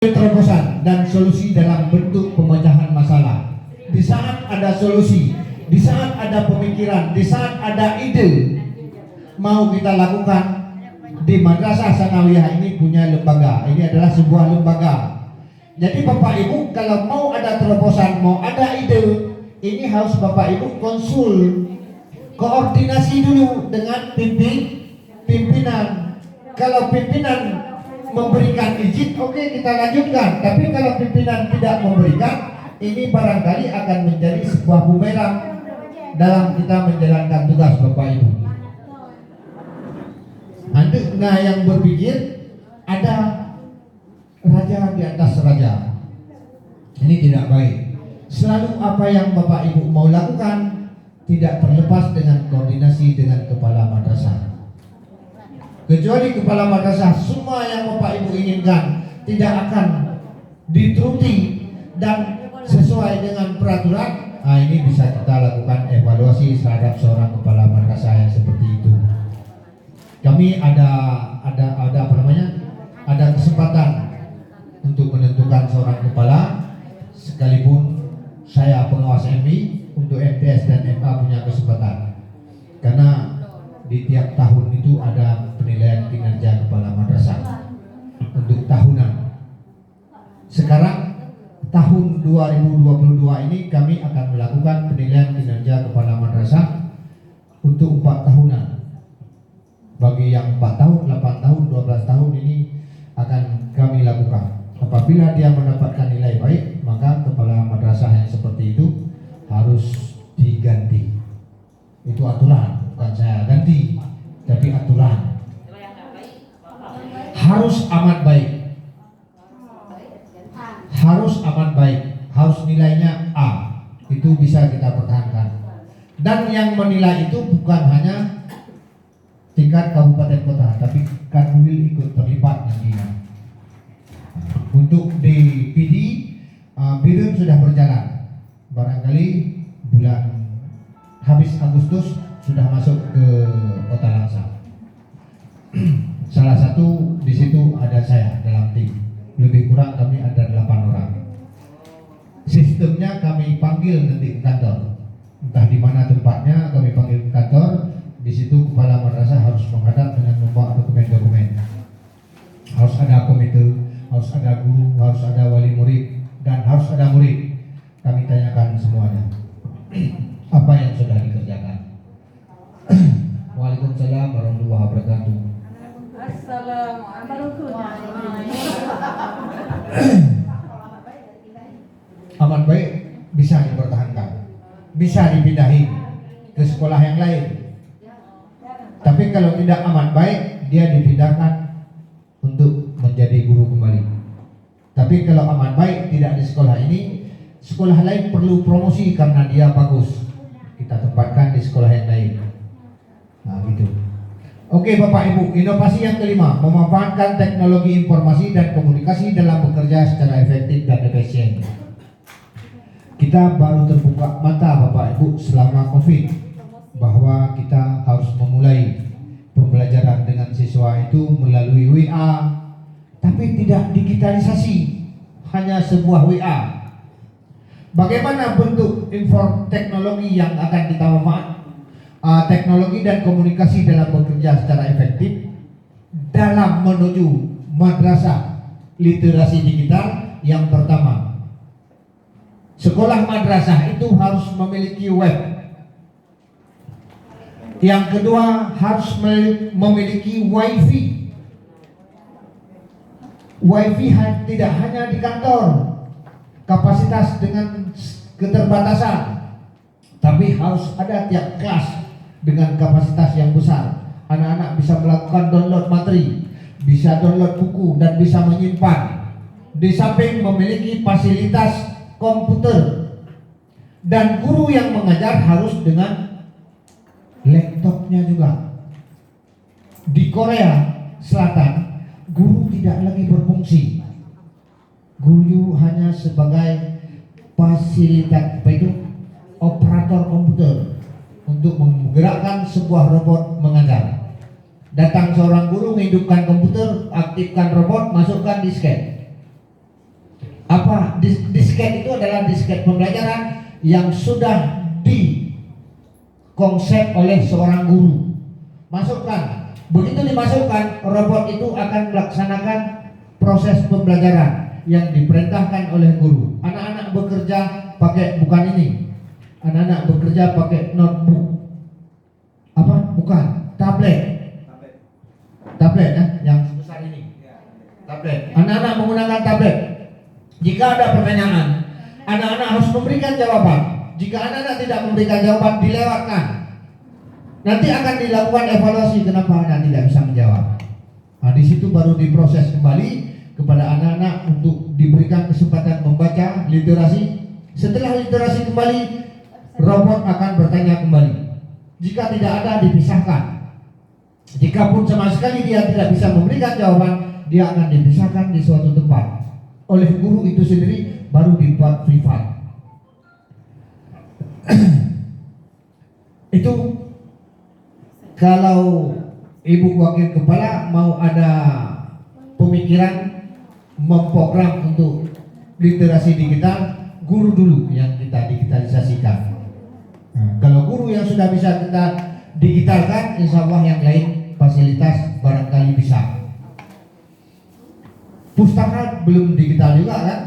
Terobosan dan solusi dalam bentuk pemecahan masalah. Di saat ada solusi, di saat ada pemikiran, di saat ada ide, mau kita lakukan. Di Madrasah Sanawiyah ini punya lembaga. Ini adalah sebuah lembaga. Jadi Bapak Ibu kalau mau ada terobosan, mau ada ide, ini harus Bapak Ibu konsul, koordinasi dulu dengan pimpinan. Kalau pimpinan memberikan izin, oke, kita lanjutkan. Tapi kalau pimpinan tidak memberikan, ini barangkali akan menjadi sebuah bumerang dalam kita menjalankan tugas Bapak Ibu. Nah, yang berpikir ada raja di atas raja, ini tidak baik. Selalu apa yang Bapak Ibu mau lakukan tidak terlepas dengan koordinasi dengan kepala madrasah. Kecuali kepala madrasah, semua yang Bapak Ibu inginkan tidak akan dituruti dan sesuai dengan peraturan. Nah, ini bisa kita lakukan evaluasi terhadap seorang kepala madrasah yang seperti itu. Kami ada kesempatan untuk menentukan seorang kepala, sekalipun saya pengawas MI, untuk MTS dan MA punya kesempatan. Karena di tiap tahun itu ada penilaian kinerja kepala madrasah untuk tahunan. Sekarang tahun 2022 ini kami akan melakukan penilaian kinerja kepala madrasah untuk 4 tahunan. Bagi yang 4 tahun, 8 tahun, 12 tahun ini akan kami lakukan. Apabila dia mendapatkan nilai baik, maka kepala madrasah yang seperti itu harus diganti. Itu aturan. Bukan saya ganti, tapi aturan. Harus amat baik. Harus amat baik. Harus nilainya A. Itu bisa kita pertahankan. Dan yang menilai itu bukan hanya tingkat kabupaten kota, tapi Kanwil ikut terlibat nantinya. Untuk di PD, BIRUM sudah berjalan. Barangkali bulan habis Agustus sudah masuk ke Kota Langsa. Salah satu di situ ada saya dalam tim. Lebih kurang kami ada 8 orang. Sistemnya kami panggil nanti ke kantor. Entah di mana tempatnya, kami panggil ke kantor. Di situ kepala madrasah harus menghadap dengan membawa dokumen-dokumen. Harus ada komite, harus ada guru, harus ada wali murid, dan harus ada murid. Kami tanyakan semuanya. Apa yang sudah dikerjakan? Waalaikumsalam warahmatullahi wabarakatuh. Assalamualaikum. Amat baik bisa dipertahankan, bisa dipindahin ke sekolah yang lain. Tapi kalau tidak amat baik, dia dipindahkan untuk menjadi guru kembali. Tapi kalau amat baik tidak di sekolah ini, sekolah lain perlu promosi karena dia bagus, kita tempatkan di sekolah yang lain. Nah, gitu. Oke Bapak Ibu, inovasi yang kelima, memanfaatkan teknologi informasi dan komunikasi dalam bekerja secara efektif dan efisien. Kita baru terbuka mata Bapak Ibu selama COVID bahwa kita harus memulai pembelajaran dengan siswa itu melalui WA, tapi tidak digitalisasi, hanya sebuah WA. Bagaimana bentuk teknologi yang akan kita manfaatkan? Teknologi dan komunikasi dalam bekerja secara efektif dalam menuju madrasah literasi digital. Yang pertama, sekolah madrasah itu harus memiliki web. Yang kedua, harus memiliki wifi. Wifi tidak hanya di kantor, kapasitas dengan keterbatasan, tapi harus ada tiap kelas dengan kapasitas yang besar. Anak-anak bisa melakukan download materi, bisa download buku, dan bisa menyimpan. Di samping memiliki fasilitas komputer, dan guru yang mengajar harus dengan laptopnya juga. Di Korea Selatan, guru tidak lagi berfungsi. Guru hanya sebagai fasilitas, operator komputer untuk menggerakkan sebuah robot mengajar. Datang seorang guru menghidupkan komputer, aktifkan robot, masukkan disket. disket itu adalah disket pembelajaran yang sudah dikonsep oleh seorang guru. Masukkan, begitu dimasukkan, robot itu akan melaksanakan proses pembelajaran yang diperintahkan oleh guru. Anak-anak bekerja pakai, bukan ini, anak-anak bekerja pakai notebook, bukan, tablet ya, yang sebesar ini, tablet. Anak-anak menggunakan tablet. Jika ada pertanyaan, anak-anak harus memberikan jawaban. Jika anak-anak tidak memberikan jawaban, dilewatkan. Nanti akan dilakukan evaluasi kenapa anak tidak bisa menjawab. Nah, di situ baru diproses kembali kepada anak-anak untuk diberikan kesempatan membaca literasi. Setelah literasi kembali, robot akan bertanya kembali. Jika tidak ada, dipisahkan. Jikapun sama sekali dia tidak bisa memberikan jawaban, dia akan dipisahkan di suatu tempat oleh guru itu sendiri, baru dibuat privat. Itu kalau ibu wakil kepala mau ada pemikiran memprogram untuk literasi digital, guru dulu yang kita digitalisasikan. Nah, kalau guru yang sudah bisa kita digitalkan, insya Allah yang lain fasilitas barangkali bisa. Pustaka belum digital juga kan?